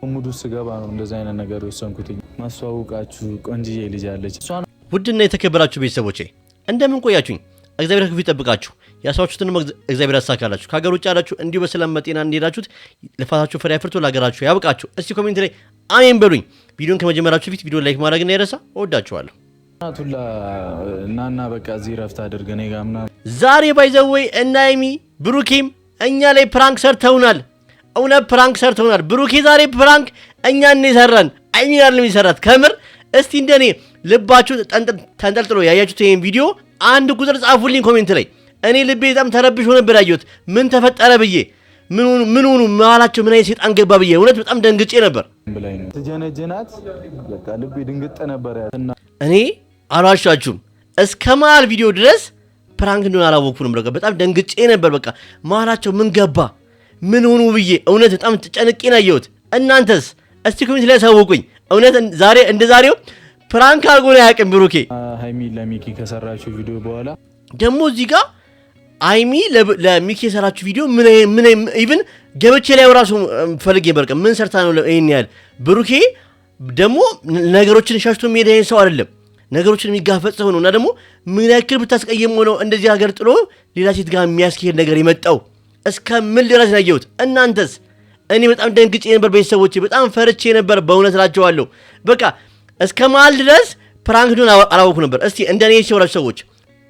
ሙዱ ስገባ ነው እንደዛ አይነት ነገር ወሰንኩት። ማስተዋወቃችሁ ቆንጂዬ ልጅ አለች። ውድና የተከበራችሁ ቤተሰቦቼ እንደምን ቆያችሁኝ? እግዚአብሔር ከፊት ይጠብቃችሁ፣ ያሳዋችሁትን እግዚአብሔር ያሳካላችሁ። ከሀገር ውጭ ያላችሁ እንዲሁ በሰላም በጤና እንዲሄዳችሁት ልፋታችሁ ፍሬ አፍርቶ ለሀገራችሁ ያብቃችሁ። እስቲ ኮሜንት ላይ አሜን በሉኝ። ቪዲዮን ከመጀመራችሁ ፊት ቪዲዮ ላይክ ማድረግ እንዳይረሳ። እወዳችኋለሁ። ናቱላ እናና በቃ እዚህ ረፍት አድርገ እኔ ጋር ምናምን ዛሬ ባይዘወይ እና ሃይሚ ብሩኬም እኛ ላይ ፕራንክ ሰርተውናል። እውነት ፕራንክ ሰርተውናል። ብሩኬ ዛሬ ፕራንክ እኛ እንሰራን ሃይሚ ጋር ለሚሰራት ከምር እስቲ እንደኔ ልባችሁ ተንጠልጥሎ ያያችሁት ይሄን ቪዲዮ አንድ ቁጥር ጻፉልኝ ኮሜንት ላይ። እኔ ልቤ በጣም ተረብሾ ነበር ያየሁት። ምን ተፈጠረ ብዬ ምን ሆኑ ማላቸው ምን አይነት ሰይጣን ገባ ብዬ እውነት በጣም ደንግጬ ነበር። ተጀነጀናት በቃ ልቤ ድንግጥ ነበር። እኔ አላሻችሁም እስከ መሀል ቪዲዮ ድረስ ፕራንክ እንደሆነ አላወኩም ነበር። በጣም ደንግጬ ነበር። በቃ ማላቸው ምን ገባ ምን ሆኑ ብዬ እውነት በጣም ተጨንቄ ነው ያየሁት። እናንተስ እስቲ ኮሜንት ላይ አሳውቁኝ። እውነት ዛሬ እንደዛሬው ፕራንክ አድርጎ ነው ያቀም ብሩኬ ሃይሚ ለሚኪ ከሰራችሁ ቪዲዮ በኋላ ደግሞ እዚህ ጋር ሃይሚ ለሚኪ የሰራችሁ ቪዲዮ ምን ኢቭን ገብቼ ላይ ራሱ ፈልጌ በርቀ ምን ሰርታ ነው ይሄን ያህል። ብሩኬ ደግሞ ነገሮችን ሻሽቶ የሚሄድ ሰው አይደለም። ነገሮችን የሚጋፈጥ ሰው ነውና ደግሞ ምን ያክል ብታስቀየመው ነው እንደዚህ ሀገር ጥሎ ሌላ ሴት ጋር የሚያስኬድ ነገር የመጣው እስከ ምን ድረስ ነው ያየሁት። እናንተስ? እኔ በጣም ደንግጬ ነበር ቤተሰቦቼ፣ በጣም ፈርቼ ነበር በእውነት እላቸዋለሁ። በቃ እስከ መሀል ድረስ ፕራንክ እንደሆነ አላወኩ ነበር። እስቲ እንደኔ ሲወራችሁ ሰዎች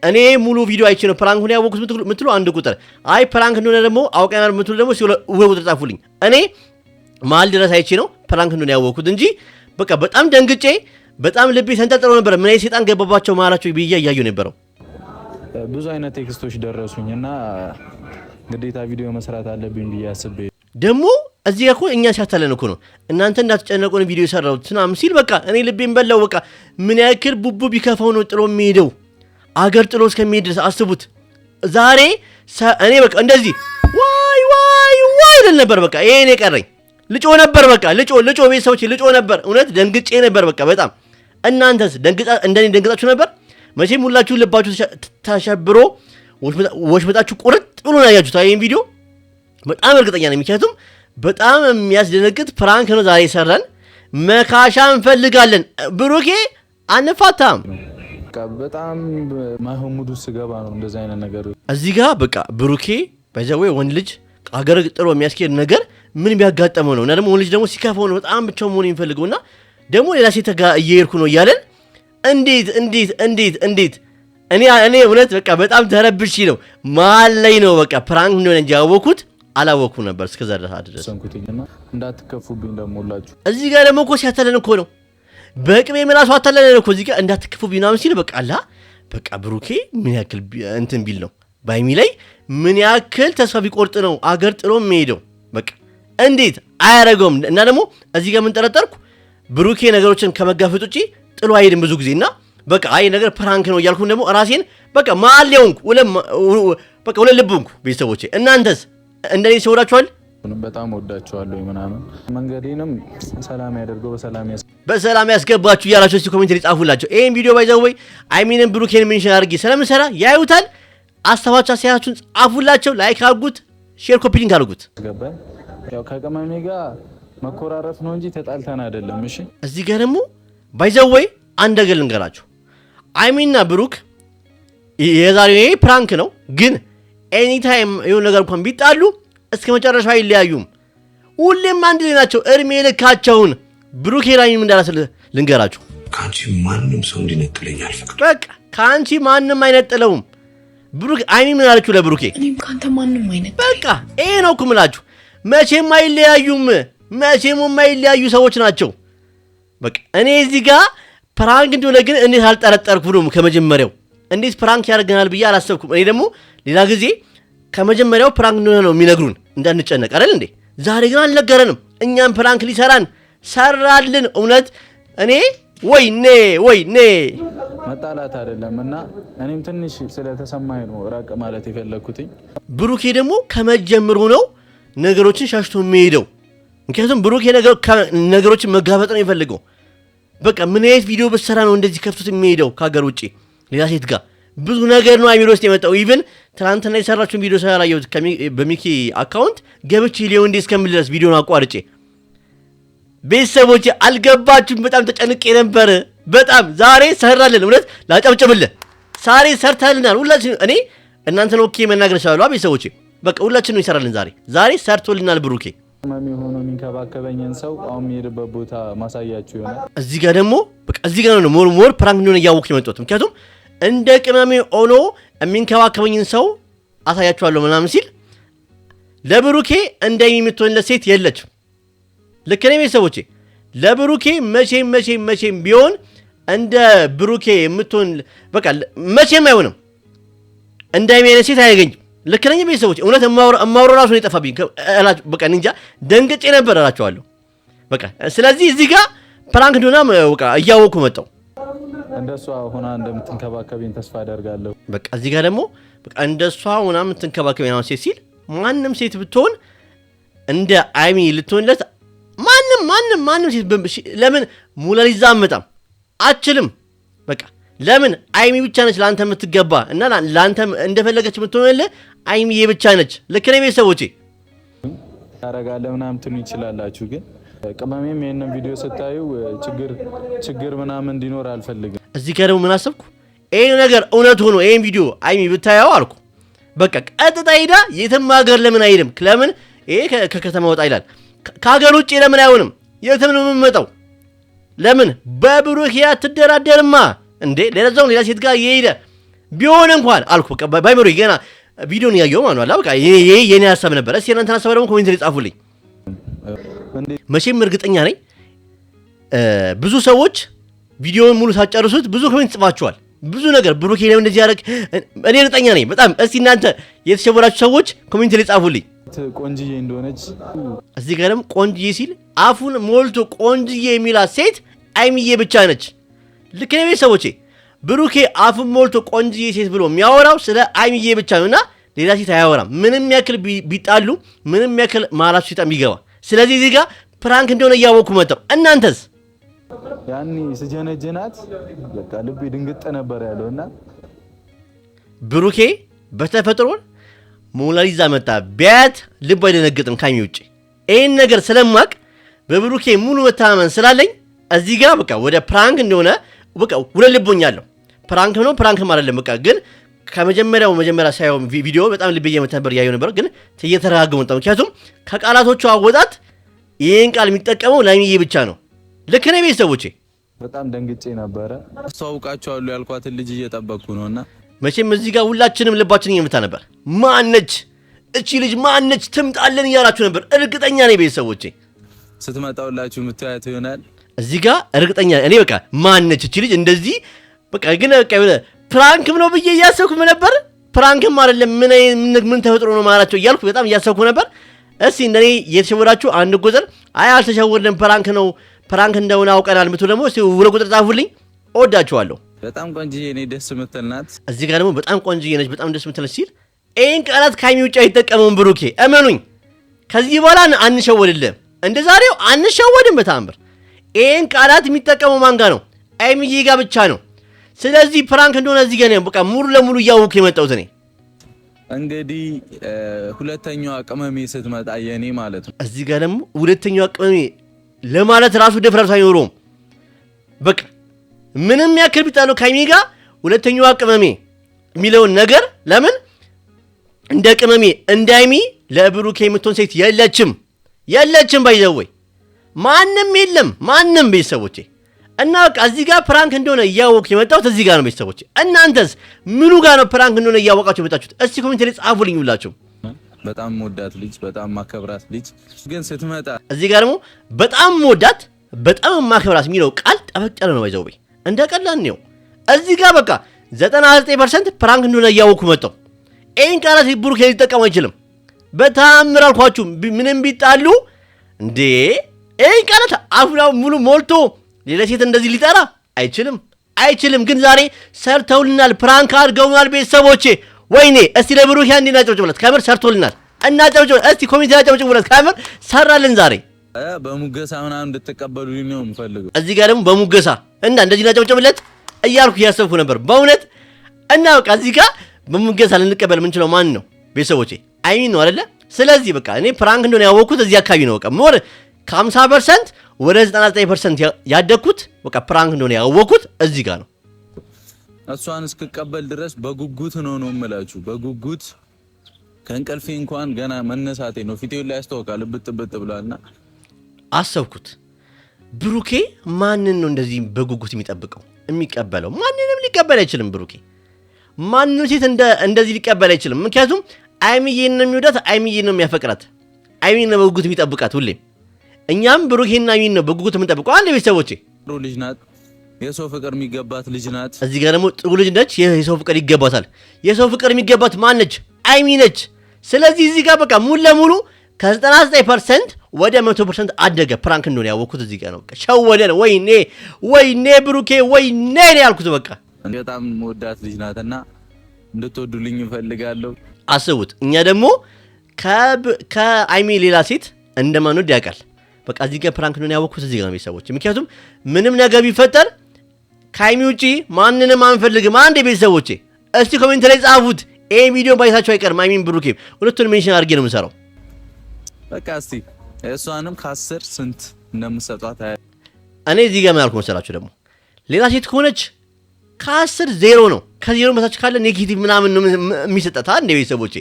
እኔ ሙሉ ቪዲዮ አይቼ ነው ፕራንክ እንደሆነ ያወኩት ምትሉ አንድ ቁጥር፣ አይ ፕራንክ እንደሆነ ደግሞ አውቀናል ምትሉ ደግሞ ሁለት ቁጥር ጻፉልኝ። እኔ መሀል ድረስ አይቼ ነው ፕራንክ እንደሆነ ያወኩት እንጂ በቃ በጣም ደንግጬ በጣም ልቤ ተንጠልጥሎ ነበር። ምን አይነት ሰይጣን ገባባቸው ማላቸው ብዬ እያየሁ ነበረው። ብዙ አይነት ቴክስቶች ደረሱኝና ግዴታ ቪዲዮ መስራት አለብኝ ብዬ አስቤ ደግሞ እዚህ ጋር እኮ እኛ ሲያታለን እኮ ነው እናንተ እንዳትጨነቁን ቪዲዮ የሰራሁት ስናም ሲል በቃ እኔ ልቤን በላው። በቃ ምን ያክል ቡቡ ቢከፋው ነው ጥሎ የሚሄደው አገር ጥሎ እስከሚሄድ ድረስ አስቡት። ዛሬ እኔ በቃ እንደዚህ ዋይ ልል ነበር። በቃ ይሄን የቀረኝ ልጮ ነበር። በቃ ልጮ ቤተሰቦቼ ልጮ ነበር። እውነት ደንግጬ ነበር በቃ በጣም። እናንተስ እንደኔ ደንግጣችሁ ነበር? መቼም ሁላችሁ ልባችሁ ተሸብሮ ወሽመጣችሁ ቁርጥ ብሎ ነው ያያችሁት ይሄን ቪዲዮ። በጣም እርግጠኛ ነኝ፣ ምክንያቱም በጣም የሚያስደነግጥ ፕራንክ ነው ዛሬ ሰራን። መካሻ እንፈልጋለን። ብሩኬ አንፋታም። በቃ በጣም ማህሙድ ስገባ ነው እንደዚህ አይነት ነገር እዚህ ጋር በቃ ብሩኬ በዛው ወንድ ልጅ አገር ጥሎ የሚያስኬድ ነገር ምን ቢያጋጠመው ነው እና ደግሞ ወንድ ልጅ ደግሞ ሲከፋው ነው በጣም ብቻው መሆን የሚፈልገውና ደግሞ ሌላ ሴት ጋር እየሄድኩ ነው እያለን እንዴት እኔ እውነት በቃ በጣም ተረብሼ ነው መሀል ላይ ነው በቃ ፕራንክ እንደሆነ እንጂ ያወኩት አላወኩም ነበር እስከዛ ድረስ ሰንኩትኝና እንዳትከፉብኝ ደሞላችሁ። እዚህ ጋር ደግሞ እኮ ሲያታለን እኮ ነው በቅቤ ምላሱ አታለን እኮ እዚህ ጋር እንዳትከፉብኝ ምናምን ሲል በቃ በቃ ብሩኬ ምን ያክል እንትን ቢል ነው በሃይሚ ላይ ምን ያክል ተስፋ ቢቆርጥ ነው አገር ጥሎ የሚሄደው። በቃ እንዴት አያረገውም። እና ደግሞ እዚህ ጋር ምን ጠረጠርኩ ብሩኬ ነገሮችን ከመጋፈጥ ውጪ ጥሎ አይሄድም ብዙ ጊዜና በቃ አይ ነገር ፕራንክ ነው እያልኩም ደግሞ ራሴን በቃ መሀል ሆንኩ። በቃ ሁለት ልብ ሆንኩ ቤተሰቦቼ። እናንተስ እንደኔ ሲወዳችኋል? በጣም ወዳችኋለሁ ምናምን መንገዴንም ሰላም ያደርገው በሰላም ያስገባችሁ እያላችሁ እስቲ ኮሜንት ላይ ጻፉላቸው። ይሄን ቪዲዮ ባይዘወይ አይሚንን ብሩኬን ሜንሽን አድርጌ ስለምሰራ ያዩታል። አስተያየታችሁን ጻፉላቸው፣ ላይክ አድርጉት፣ ሼር ኮፒ ሊንክ አድርጉት። ገባኝ። ያው ከቀመሜ ጋር መኮራረፍ ነው እንጂ ተጣልተን አይደለም። እሺ እዚህ ጋር ደግሞ ባይዘወይ አንድ ነገር ልንገራችሁ። አይሚና ብሩክ የዛሬው ፕራንክ ነው፣ ግን ኤኒ ታይም የሆነ ነገር እንኳን ቢጣሉ እስከ መጨረሻው አይለያዩም። ሁሌም አንድ ላይ ናቸው እድሜ ልካቸውን። ብሩክ ሄራኝም እንዳላስል ልንገራችሁ። ካንቺ ማንንም ሰው እንዲነጥለኝ አልፈቅድም። በቃ ካንቺ ማንንም አይነጥለውም። ብሩክ አይሚ ምን አለችው ለብሩኬ? እኔም ካንተ ማንንም አይነጥለኝ። በቃ ይሄ ነው እኮ የምላችሁ። መቼም አይለያዩም። መቼም የማይለያዩ ሰዎች ናቸው። በቃ እኔ እዚህ ጋር ፕራንክ እንደሆነ ግን እንዴት አልጠረጠርኩም ከመጀመሪያው። እንዴት ፕራንክ ያደርገናል ብዬ አላሰብኩም። እኔ ደግሞ ሌላ ጊዜ ከመጀመሪያው ፕራንክ እንደሆነ ነው የሚነግሩን እንዳንጨነቅ አይደል እንዴ? ዛሬ ግን አልነገረንም። እኛም ፕራንክ ሊሰራን ሰራልን። እውነት እኔ ወይኔ መጣላት አይደለምና እኔም ትንሽ ስለተሰማኝ ነው ራቅ ማለት የፈለኩት። ብሩኬ ደግሞ ከመጀመሩ ነው ነገሮችን ሻሽቶ የሚሄደው። ምክንያቱም ብሩኬ ነገሮችን መጋፈጥ ነው የሚፈልገው። በቃ ምን አይነት ቪዲዮ በሰራ ነው እንደዚህ ከፍቶት የሚሄደው ከሀገር ውጪ ሌላ ሴት ጋር ብዙ ነገር ነው አይሚሮ ውስጥ የመጣው። ኢቭን ትናንትና የሰራችውን ቪዲዮ ሳላየሁት በሚኪ አካውንት ገብቼ ሊሆን እንዴ እስከምል ድረስ ቪዲዮን አቋርጬ ቤተሰቦቼ አልገባችሁም? በጣም ተጨንቄ ነበር። በጣም ዛሬ ሰራልን። እውነት ላጨብጭብልህ። ዛሬ ሰርተልናል ሁላችን። እኔ እናንተን ኦኬ መናገር እችላለሁ ቤተሰቦቼ። በቃ ሁላችንም ይሰራልን። ዛሬ ሰርቶልናል ብሩኬ። ቅመሜ ሆኖ የሚንከባከበኝን ሰው አሁን የሄድበት ቦታ ማሳያችሁ ይሆናል። እዚህ ጋር ደግሞ በቃ እዚህ ጋር ነው ሞር ፕራንክ እንደሆነ እያወቅሁ የመጣሁት። ምክንያቱም እንደ ቅመሜ ሆኖ የሚንከባከበኝን ሰው አሳያችኋለሁ ምናምን ሲል ለብሩኬ እንደኔ የምትሆንለት ሴት የለችም። ልክ ነኝ ቤተሰቦቼ? ለብሩኬ መቼም ቢሆን እንደ ብሩኬ የምትሆን በቃ መቼም አይሆንም። እንደኔ አይነት ሴት አያገኝም። ልክ ነኝ ቤተሰቦቼ? እውነት እማወራው ራሱ ነው የጠፋብኝ። በቃ እንጃ ደንግጬ ነበር እላቸዋለሁ። በቃ ስለዚህ እዚህ ጋር ፕራንክ እንደሆነ በቃ እያወቅሁ መጣሁ። እንደሷ ሆና እንደምትንከባከበኝ ተስፋ አደርጋለሁ። በቃ እዚህ ጋር ደግሞ በቃ እንደሷ ሆና የምትንከባከበኝ ነው ሴት ሲል ማንም ሴት ብትሆን እንደ አይሚ ልትሆንለት ማንም ሴት ለምን ሞናሊዛ አመጣም አችልም። በቃ ለምን አይሚ ብቻ ነች ለአንተ የምትገባ እና ለአንተ እንደፈለገች የምትሆንልህ አይሚዬ ብቻ ነች። ልክ ነኝ ቤተሰቦቼ? ታረጋለህ ምናምን ትሉ ይችላላችሁ፣ ግን ቅመሜም ይሄንን ቪዲዮ ስታዩ ችግር ምናምን እንዲኖር አልፈልግም። እዚህ ጋር ደግሞ ምን አሰብኩ? ይሄ ነገር እውነት ሆኖ ይሄን ቪዲዮ አይሚ ብታየው አልኩ በቃ ቀጥታ ሄዳ የትም ሀገር ለምን አይሄድም? ለምን ይሄ ከከተማ ወጣ ይላል። ከሀገር ውጭ ለምን አይሆንም? የትም ነው የምመጣው? ለምን በብሩኬ አትደራደርማ እንዴ? ሌላው ሌላ ሴት ጋር የሄደ ቢሆን እንኳን አልኩ በቃ ባይመሩ ገና ቪዲዮን ያየው ማለት ነው። በቃ ይሄ የኔ ሐሳብ ነበር። እስኪ እናንተ ሐሳብ ደግሞ ኮሜንት ላይ ጻፉልኝ። መቼም እርግጠኛ ነኝ ብዙ ሰዎች ቪዲዮውን ሙሉ ሳጨርሱት ብዙ ኮሜንት ጽፋችኋል። ብዙ ነገር ብሩኬ ነው እንደዚህ ያደርግ እኔ እርግጠኛ ነኝ በጣም። እስኪ እናንተ የተሸወራችሁ ሰዎች ኮሜንት ላይ ጻፉልኝ። ቆንጅዬ እንደሆነች እዚህ ጋር ደግሞ ቆንጅዬ ሲል አፉን ሞልቶ ቆንጅዬ የሚላት ሴት አይሚዬ ብቻ ነች። ልክ ነው ቤተሰቦቼ? ብሩኬ አፉን ሞልቶ ቆንጅዬ ሴት ብሎ የሚያወራው ስለ አይሚዬ ብቻ ነውና ሌላ ሴት አያወራም። ምንም ያክል ቢጣሉ ምንም ያክል ማላችሁ ሲጣም ቢገባ። ስለዚህ እዚህ ጋር ፕራንክ እንደሆነ እያወቅሁ መጣሁ። እናንተስ? ያኔ ስጀነጀናት በቃ ልቤ ድንግጥ ነበር ያለውና ብሩኬ በተፈጥሮ ሞናሊዛ መጣ ቢያት ልብ አይደነግጥም ካሚ ውጪ። ይሄን ነገር ስለማቅ በብሩኬ ሙሉ መተማመን ስላለኝ እዚህ ጋር በቃ ወደ ፕራንክ እንደሆነ በቃ ሁለት ልቦኛለሁ። ፕራንክ ነው ፕራንክም አይደለም በቃ። ግን መጀመሪያ ሳይሆን ቪዲዮ በጣም ልቤ እየመታ ነበር ያየው ነበር፣ ግን እየተረጋጋሁ መጣሁ። ምክንያቱም ከቃላቶቹ አወጣት ይሄን ቃል የሚጠቀመው ለአይሚዬ ብቻ ነው። ልክ ነኝ ቤተሰቦቼ? በጣም ደንግጬ ነበረ። አስተዋውቃቸዋለሁ ያልኳትን ልጅ እየጠበቅኩ ነውና መቼም እዚህ ጋር ሁላችንም ልባችን እየመታ ነበር። ማነች እቺ ልጅ ማነች ትምጣለን እያላችሁ ነበር። እርግጠኛ ነኝ ቤተሰቦቼ ስትመጣውላችሁ የምታያት ይሆናል። እዚህ ጋር እርግጠኛ እኔ በቃ ማነች እቺ ልጅ እንደዚህ በቃ። ግን በቃ ፕራንክም ነው ብዬ እያሰብኩ ነበር። ፕራንክም አይደለም ምን ተፈጥሮ ነው ማላቸው እያልኩ በጣም እያሰብኩ ነበር። እስቲ እንደኔ የተሸወራችሁ አንድ ቁጥር አይ አልተሸወርንም ፕራንክ ነው ፕራንክ እንደሆነ አውቀናል ምቱ ደግሞ እስቲ ወደ ቁጥር ጻፉልኝ። እወዳችኋለሁ። በጣም ቆንጅዬ ነኝ ደስ የምትል ናት። እዚህ ጋር ደግሞ በጣም ቆንጅዬ ነች በጣም ደስ የምትል ሲል ይሄን ቃላት ካይሚ ውጭ አይጠቀመውም ብሩኬ። እመኑኝ ከዚህ በኋላ አንሸወድልም። እንደ ዛሬው አንሸወድም በታምር። ይሄን ቃላት የሚጠቀመው ማን ጋር ነው? አይሚዬ ጋር ብቻ ነው። ስለዚህ ፕራንክ እንደሆነ እዚህ ጋር ነው በቃ ሙሉ ለሙሉ እያወቅሁ የመጣሁት እኔ። እንግዲህ ሁለተኛዋ ቅመሜ ስትመጣ የኔ ማለት ነው። እዚህ ጋር ደግሞ ሁለተኛዋ ቅመሜ ለማለት ራሱ ድፍረት አይኖረውም። በቃ ምንም ያክል ቢጣሉ ካይሚ ጋር ሁለተኛዋ ቅመሜ የሚለውን ነገር ለምን እንደ ቅመሜ እንደ አይሚ ለብሩኬ የምትሆን ሴት የለችም ባይዘወይ ማንም የለም ማንም ቤተሰቦቼ። እና በቃ እዚህ ጋር ፕራንክ እንደሆነ እያወቅሁ የመጣሁት እዚህ ጋር ነው ቤተሰቦቼ። እናንተስ ምኑ ጋር ነው ፕራንክ እንደሆነ እያወቃችሁ የመጣችሁት? እስቲ ኮሜንት ላይ ጻፉልኝ ሁላችሁ። በጣም ወዳት ልጅ በጣም ማከብራት ልጅ ግን ስትመጣ እዚህ ጋር ደግሞ በጣም ወዳት በጣም ማከብራት የሚለው ቃል ጠበቅ ያለ ነው ባይዘወይ እንደ ቀላል ነው። እዚህ ጋር በቃ 99% ፕራንክ እንደሆነ እያወቅሁ መጣሁ። ይሄን ቃላት ብሩኬ ሊጠቀም አይችልም በታምር አልኳችሁ። ምንም ቢጣሉ እንዴ ይሄን ቃላት አፍላው ሙሉ ሞልቶ ሌላ ሴት እንደዚህ ሊጠራ አይችልም። ግን ዛሬ ሰርተውልናል፣ ፕራንክ አድርገውናል ቤተሰቦቼ። ወይኔ እስቲ ለብሩኬ አንዴ እናጨብጭብለት። ከምር ሰርቶልናል። እናጨብጭብ እስቲ ኮሜንት ላይ እናጨብጭብለት። ከምር ሰራልን ዛሬ። በሙገሳ ምናምን እንድትቀበሉልኝ ነው የምፈልገው። እዚህ ጋር ደግሞ በሙገሳ እና እንደዚህ እናጨብጭብለት እያልኩ እያሰብኩ ነበር በእውነት። እና በቃ እዚህ ጋር በሙገሳ ልንቀበል የምንችለው ማን ነው ቤተሰቦቼ? አይሚን ነው አይደለ? ስለዚህ በቃ እኔ ፕራንክ እንደሆነ ያወቅሁት እዚህ አካባቢ ነው። በቃ ሞር ከ50% ወደ 99% ያደኩት በቃ ፕራንክ እንደሆነ ያወኩት እዚህ ጋር ነው። እሷን እስከቀበል ድረስ በጉጉት ነው የምላችሁ። በጉጉት ከእንቅልፌ እንኳን ገና መነሳቴ ነው። ፊቴ ላይ ያስተዋውቃል ብጥብጥ ብሏልና አሰብኩት። ብሩኬ ማንን ነው እንደዚህ በጉጉት የሚጠብቀው የሚቀበለው? ማንንም ሊቀበል አይችልም። ብሩኬ ማንንም ሴት እንደዚህ ሊቀበል አይችልም። ምክንያቱም አይሚዬን ነው የሚወዳት፣ አይሚዬን ነው የሚያፈቅራት፣ አይሚን ነው በጉጉት የሚጠብቃት ሁሌም። እኛም ብሩኬና አይሚን ነው በጉጉት የምንጠብቀው። አንድ ቤተሰቦቼ ጥሩ ልጅ ናት፣ የሰው ፍቅር የሚገባት ልጅ ናት። እዚህ ጋር ደግሞ ጥሩ ልጅ ነች፣ የሰው ፍቅር ይገባታል። የሰው ፍቅር የሚገባት ማን ነች? አይሚ ነች። ስለዚህ እዚህ ጋር በቃ ሙሉ ለሙሉ ከ99% ወደ 100% አደገ። ፕራንክ እንደሆነ ያወኩት እዚህ ጋር ነው። በቃ ሸወደን። ወይኔ ብሩኬ ወይኔ ነው ያልኩት። በቃ በጣም ወዳት ልጅ ናትና እንድትወዱልኝ እፈልጋለሁ። አስቡት። እኛ ደግሞ ከአይሚ ሌላ ሴት እንደማንወድ ያውቃል። በቃ እዚህ ጋር ፕራንክ እንደሆነ ያወኩት እዚህ ጋር ነው ቤተሰቦች። ምክንያቱም ምንም ነገር ቢፈጠር ከአይሚ ውጪ ማንንም አንፈልግም። አንድ ቤተሰቦቼ እስቲ ኮሜንት ላይ ጻፉት። ይሄ ቪዲዮ ባይታችሁ አይቀርም። አይሚን ብሩኬ ሁለቱን ሜንሽን አድርጌ ነው የምሰራው። በቃ እስቲ እሷንም ከ10 ስንት እንደምሰጧት እኔ እዚህ ጋር ማለት መሰላችሁ ደግሞ ሌላ ሴት ከሆነች ከ10 0 ነው። ከ0 በታች ካለ ኔጌቲቭ ምናምን ነው የሚሰጣት እንደ ቤተሰቦቼ።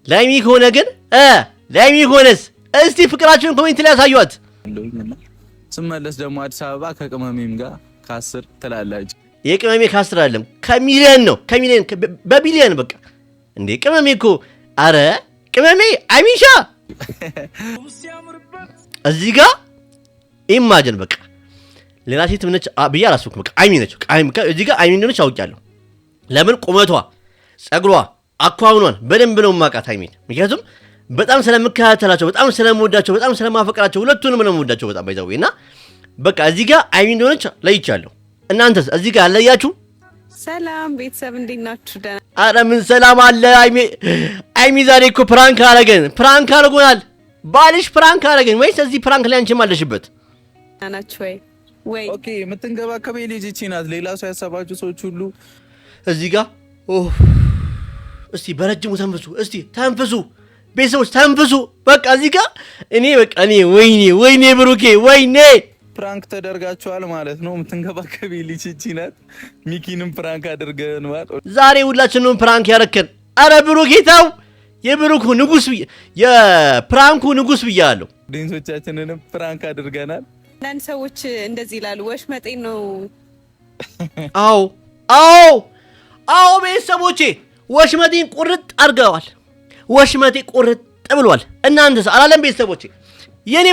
ላይሚ ከሆነ ግን ላይሚ ከሆነስ እስቲ ፍቅራችሁን ኮሜንት ላይ ያሳዩት። ስመለስ ደግሞ አዲስ አበባ ከቅመሜም ጋር ከ10 ትላላችሁ። የቅመሜ ከ10 አይደለም ከሚሊዮን ነው። ከሚሊዮን በቢሊዮን በቃ እንዴ ቅመሜ እኮ አረ ቅመሜ አይሚሻ እዚህ ጋር ኢማጂን በቃ ሌላ ሴት ምንጭ ብዬ አላስብኩም። በቃ አይሚ ነች። እዚህ ጋር አይሚ እንደሆነች አውቄያለሁ። ለምን ቁመቷ፣ ጸጉሯ፣ አኳኋኗን በደንብ ነው የማውቃት አይሚን። ምክንያቱም በጣም ስለምከታተላቸው፣ በጣም ስለምወዳቸው፣ በጣም ስለማፈቅራቸው ሁለቱንም ነው የምወዳቸው በጣም ባይዘው እና በቃ እዚህ ጋር አይሚ እንደሆነች ለይቻለሁ። እናንተስ እዚህ ጋር አለያችሁ? ሰላም ቤተሰብ እንዴት ናችሁ? ደህና? አረ ምን ሰላም አለ። አይሚ ዛሬ እኮ ፕራንክ አድርጎናል። ባልሽ ፕራንክ አደረገን ወይስ እዚህ ፕራንክ ላይ አንቺም አለሽበት? ናችሁ ወይ? ኦኬ የምትንገባከበ ልጅ እቺ ናት። ሌላ ሰው ያሰባችሁ ሰዎች ሁሉ እዚህ ጋር እስቲ በረጅሙ ተንፍሱ። እስቲ ተንፍሱ ቤተሰቦች ተንፍሱ። በቃ እዚህ ጋር እኔ ወይኔ ብሩኬ ወይኔ ፕራንክ ተደርጋችኋል ማለት ነው። የምትንገባከበ ልጅ እቺ ናት። ሚኪንም ፕራንክ አድርገናል ዛሬ። ሁላችንም ፕራንክ ያረከን። አረ ብሩኬ ታው የፕራንኩ ንጉስ ብያለሁ። ዲንሶቻችንንም ፕራንክ አድርገናል። አንዳንድ ሰዎች እንደዚህ ይላሉ፣ ወሽመጤን ነው። አዎ ቤተሰቦቼ ወሽመጤን ቁርጥ አድርገዋል። ወሽመጤ ቁርጥ ብሏል። እናንተስ አላለም ቤተሰቦቼ? የኔ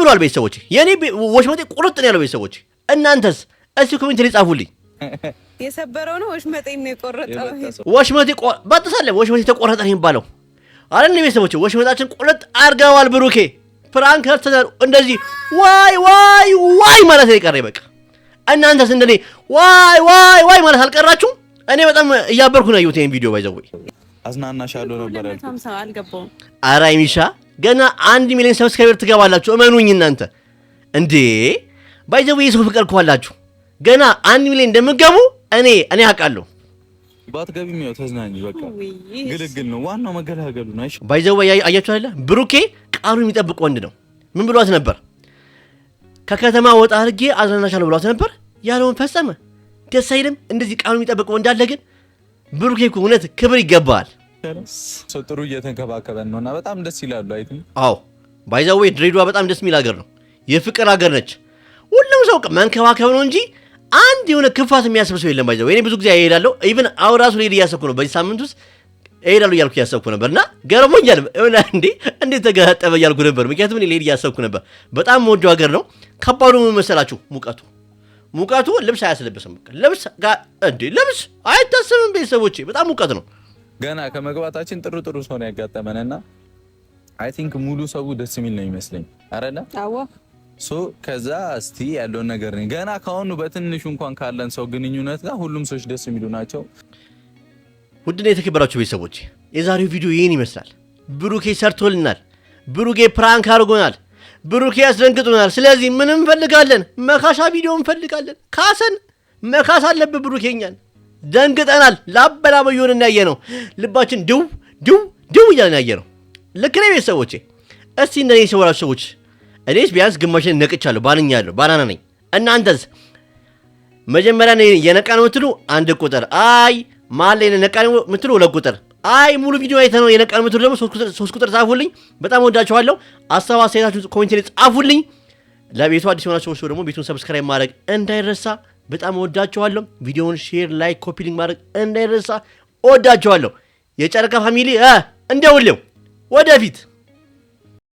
ብሏል ቤተሰቦቼ። የኔ ወሽመጤ ቁርጥ ነው ያለው ቤተሰቦቼ። እናንተስ እስቲ ኮሜንት ላይ ጻፉልኝ። የሰበረው ነው ወሽመጤን ነው የቆረጠው? ወሽመጤ ባጥሳለ ወሽመጤ ተቆረጠ ነው የሚባለው አይደል ቤተሰቦቼ? ወሽመጣችን ቁርጥ አድርገዋል። ብሩኬ ፕራንክ ተደር እንደዚህ ዋይ ማለት ነው የቀረኝ በቃ። እናንተስ እንደኔ ዋይ ማለት አልቀራችሁም? እኔ በጣም እያበርኩ ነው ያዩት ይሄን ቪዲዮ ባይዘው አዝናናሻለሁ ነበር ያልኩት። አልገባውም። ኧረ አይሚሻ ገና 1 ሚሊዮን ሰብስክራይበር ትገባላችሁ። እመኑኝ እናንተ እንዴ ባይዘው የሰው ፍቅር ከዋላችሁ ገና 1 ሚሊዮን እንደምትገቡ እኔ አውቃለሁ። ባትገቢም ያው ተዝናኝ በቃ ግልግል ነው ዋናው መገላገሉ ነው። አይሽ ባይዘው አያችሁ አይደለ? ብሩኬ ቃሉን የሚጠብቅ ወንድ ነው። ምን ብሏት ነበር? ከከተማ ወጣ አድርጌ አዝናናሻለሁ ብሏት ነበር። ያለውን ፈጸመ። ደስ አይልም? እንደዚህ ቃሉን የሚጠብቅ ወንድ አለ። ግን ብሩኬ እኮ እውነት ክብር ይገባዋል። ሰው ጥሩ እየተንከባከበን ነውና በጣም ደስ ይላሉ። አይተም አዎ ባይዘው ድሬዳዋ በጣም ደስ የሚል ሀገር ነው። የፍቅር ሀገር ነች። ሁሉም ሰው መንከባከብ ነው እንጂ አንድ የሆነ ክፋት የሚያስብ ሰው የለም። ባይዘው እኔ ብዙ ጊዜ እሄዳለሁ። ኢቭን አሁን ራሱ ልሄድ እያሰብኩ ነው። በዚህ ሳምንት ውስጥ እሄዳለሁ እያልኩ እያሰብኩ ነበርና ገርሞኛል። እንዴት ተገጣጠመ እያልኩ ነበር። ምክንያቱም እኔ ልሄድ እያሰብኩ ነበር። በጣም የምወደው ሀገር ነው። ከባዱ ምን መሰላችሁ? ሙቀቱ ልብስ አያስለብስም። ልብስ አይታሰብም ቤተሰቦቼ። በጣም ሙቀት ነው። ገና ከመግባታችን ጥሩ ሰው ነው ያጋጠመንና አይ ቲንክ ሙሉ ሰው ደስ የሚል ነው ይመስለኝ አይደለ? አዎ ከዛ እስቲ ያለውን ነገር ነው ገና ካሁኑ በትንሹ እንኳን ካለን ሰው ግንኙነት ጋር ሁሉም ሰዎች ደስ የሚሉ ናቸው። ውድና የተከበራችሁ ቤተሰቦች የዛሬው ቪዲዮ ይህን ይመስላል። ብሩኬ ሰርቶልናል። ብሩኬ ፕራንክ አድርጎናል። ብሩኬ ያስደንግጡናል። ስለዚህ ምን እንፈልጋለን? መካሻ ቪዲዮ እንፈልጋለን። ካሰን መካስ አለብህ ብሩኬኛን። ደንግጠናል። ላበላበዩን ያየ ነው። ልባችን ድው እያለን ያየ ነው። ልክ ነው ቤተሰቦቼ። እስቲ እንደኔ ሰወራችሁ ሰዎች እኔስ ቢያንስ ግማሽን ነቅቻለሁ፣ ባንኛለሁ፣ ባናና ነኝ። እናንተስ መጀመሪያ የነቃ ነው የምትሉ 1 ቁጥር፣ አይ መሀል ላይ ነቃ ነው የምትሉ 2 ቁጥር፣ አይ ሙሉ ቪዲዮ አይተህ ነው የነቃ ነው የምትሉ ደግሞ 3 ቁጥር ጻፉልኝ። በጣም ወዳችኋለሁ። ሀሳብ አስተያየታችሁን ኮሜንት ላይ ጻፉልኝ። ለቤቱ አዲስ የሆናችሁ ሰዎች ደግሞ ቤቱን ሰብስክራይብ ማድረግ እንዳይረሳ። በጣም ወዳችኋለሁ። ቪዲዮውን ሼር፣ ላይክ፣ ኮፒ ሊንክ ማድረግ እንዳይረሳ። ወዳችኋለሁ። የጨረቃ ፋሚሊ እንደውልው ወደፊት